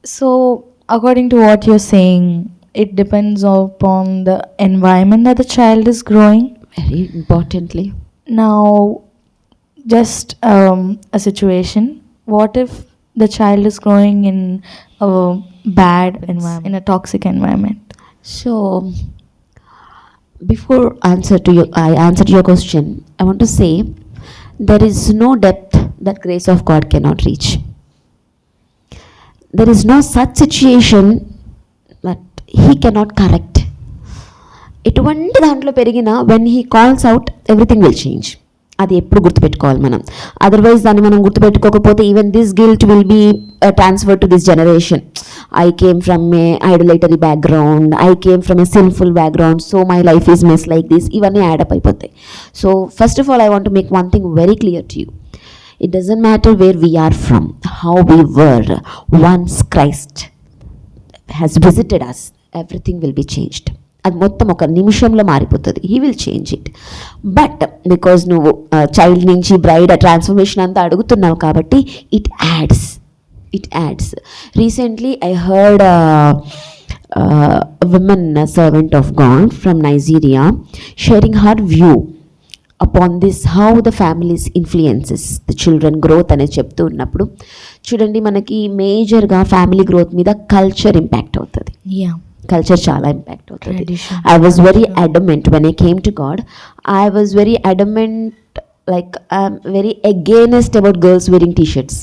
So, according to what you're saying, it depends upon the environment that the child is growing. Very importantly. Now, just a situation. What if the child is growing in a bad environment, in a toxic environment? So, before I answer to your question, I want to say there is no depth that grace of God cannot reach. There is no such situation that He cannot correct. ఎటువంటి దాంట్లో పెరిగినా when he calls out everything will change. అది ఎప్పుడు గుర్తుపెట్టుకోవాలి మనం. Otherwise దాన్ని మనం గుర్తుపెట్టుకోకపోతే even this guilt will be transfer to this generation. I came from a idolatry background, I came from a sinful background, so my life is mess like this, ఇవన్నీ add up అయిపోతాయి. So first of all I want to make one thing very clear to you. It doesn't matter where we are from, how we were. Once Christ has visited us, everything will be changed. అది మొత్తం ఒక నిమిషంలో మారిపోతుంది. He will change it. But because నువ్వు child నుంచి braid transformation అంతా అడుగుతున్నావు కాబట్టి it adds. Recently I heard women servant of God from Nigeria sharing her view upon this how the families influences the children growth అనేది చెప్తూ ఉన్నప్పుడు చూడండి, మనకి మేజర్గా ఫ్యామిలీ గ్రోత్ మీద కల్చర్ ఇంపాక్ట్ అవుతుంది. కల్చర్ చాలా ఇంపాక్ట్ అవుతుంది. I was very adamant when I came to God. I was very adamant, like I'm very against about girls wearing T shirts.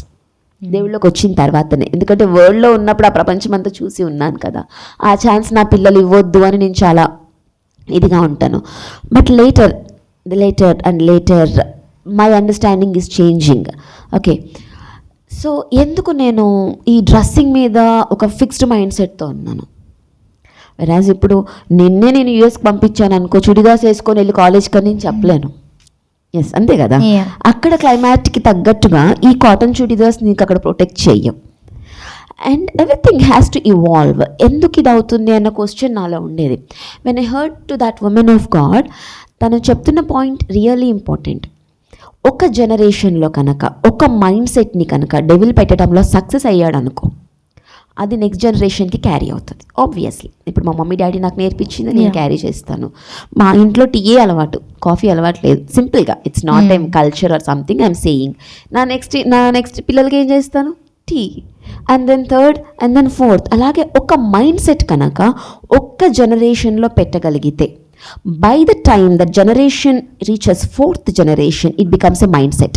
దేవుళ్ళకి వచ్చిన తర్వాతనే, ఎందుకంటే వరల్డ్లో ఉన్నప్పుడు ఆ ప్రపంచం అంతా చూసి ఉన్నాను కదా, ఆ ఛాన్స్ నా పిల్లలు ఇవ్వద్దు అని నేను చాలా ఇదిగా ఉంటాను. But later my understanding is changing. Okay, so ఎందుకు నేను ఈ డ్రెస్సింగ్ మీద ఒక ఫిక్స్డ్ మైండ్ సెట్తో ఉన్నాను. వెరాజ్ ఇప్పుడు నేను యూఎస్కి పంపించాను అనుకో, చుడిదాస్ వేసుకొని వెళ్ళి కాలేజ్కి అని నేను చెప్పలేను. ఎస్, అంతే కదా. అక్కడ క్లైమాట్కి తగ్గట్టుగా ఈ కాటన్ చుడిదాస్ నీకు అక్కడ ప్రొటెక్ట్ చెయ్యం. And everything has to evolve. ఎందుకు ఇది అవుతుంది అన్న క్వశ్చన్ నాలో ఉండేది. When I heard to that women of God, తను చెప్తున్న పాయింట్ రియల్లీ ఇంపార్టెంట్. ఒక జనరేషన్లో కనుక ఒక మైండ్ సెట్ని కనుక డెవిల్ పెట్టడంలో సక్సెస్ అయ్యాడు అనుకో, అది నెక్స్ట్ జనరేషన్కి క్యారీ అవుతుంది. ఆబ్వియస్లీ ఇప్పుడు మా మమ్మీ డాడీ నాకు నేర్పించింది, నేను క్యారీ చేస్తాను. మా ఇంట్లో టీయే అలవాటు, కాఫీ అలవాటు లేదు. సింపుల్గా it's not um culture or something I'm saying. నా నెక్స్ట్ పిల్లలకి ఏం చేస్తాను, tea. And then third and then fourth. అలాగే ఒక మైండ్ సెట్ కనుక ఒక్క జనరేషన్లో పెట్టగలిగితే, by the time that generation reaches fourth generation, it becomes a mindset.